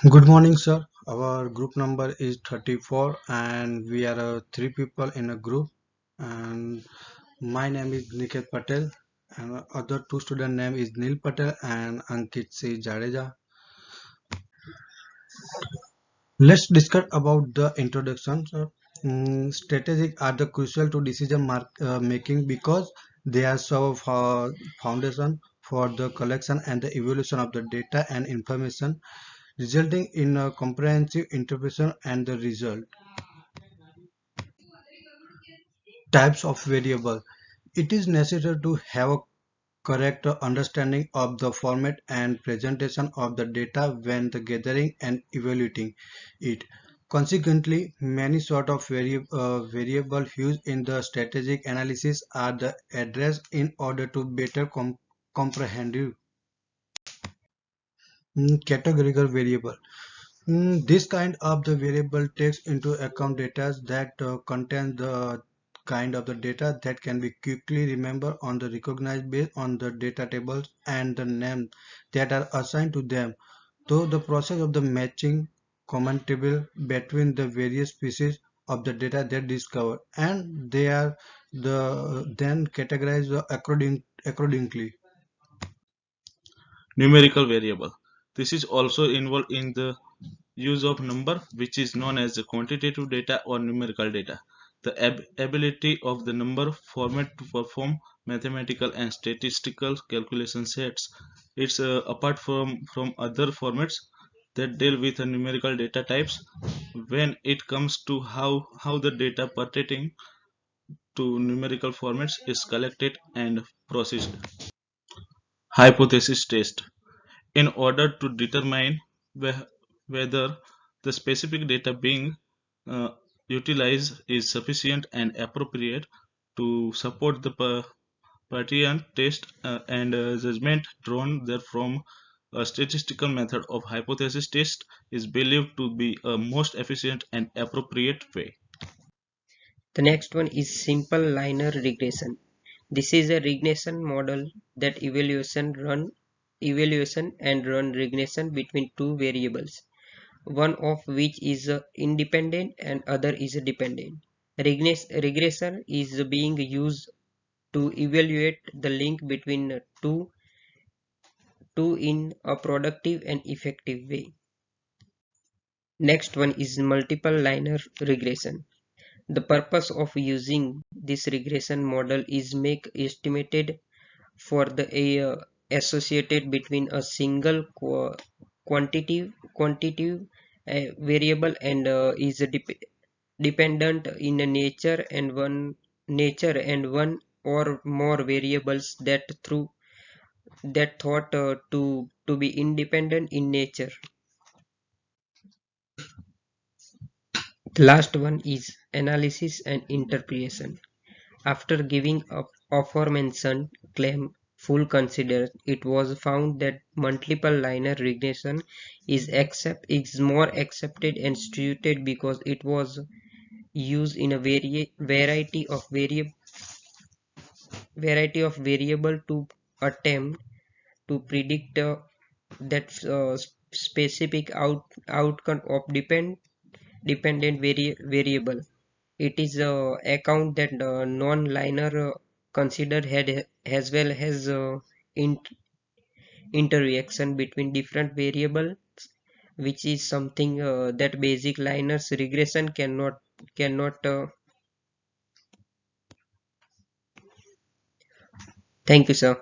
Good morning, sir. Our group number is 34, and we are three people in a group. And my name is Niket Patel, and other two student name is Neil Patel and Ankit C. Jadeja. Let's discuss about the introduction, sir. Strategic are the crucial to decision making because they are foundation for the collection and the evaluation of the data and information, resulting in a comprehensive interpretation and the result. Types of variable. It is necessary to have a correct understanding of the format and presentation of the data when the gathering and evaluating it. Consequently, many sort of variable used in the strategic analysis are the addressed in order to better comprehend it. Categorical variable. This kind of the variable takes into account data that contain the kind of the data that can be quickly remembered on the recognized based on the data tables and the names that are assigned to them. Though the process of the matching common table between the various pieces of the data that discovered and they are then categorized accordingly. Numerical variable. This is also involved in the use of number, which is known as the quantitative data or numerical data. The ability of the number format to perform mathematical and statistical calculation sets. It's apart from other formats that deal with numerical data types when it comes to how the data pertaining to numerical formats is collected and processed. Hypothesis test. In order to determine whether the specific data being uh, utilized is sufficient and appropriate to support the Partian test and judgment drawn therefrom, a statistical method of hypothesis test is believed to be a most efficient and appropriate way. The next one is simple linear regression. This is a regression model that evaluation and run regression between two variables, one of which is independent and other is dependent. Regression is being used to evaluate the link between two in a productive and effective way. Next one is multiple linear regression. The purpose of using this regression model is make estimated for the associated between a single quantitative variable and is dependent in a nature and one or more variables that thought to be independent in nature. The last one is analysis and interpretation. After giving up aforementioned claim full consideration, it was found that multiple linear regression is more accepted and suited because it was used in a variety of variable to attempt to predict that specific outcome of dependent variable. It is a account that non-linear considered had as well as interaction between different variables, which is something that basic linear regression cannot. Thank you, sir.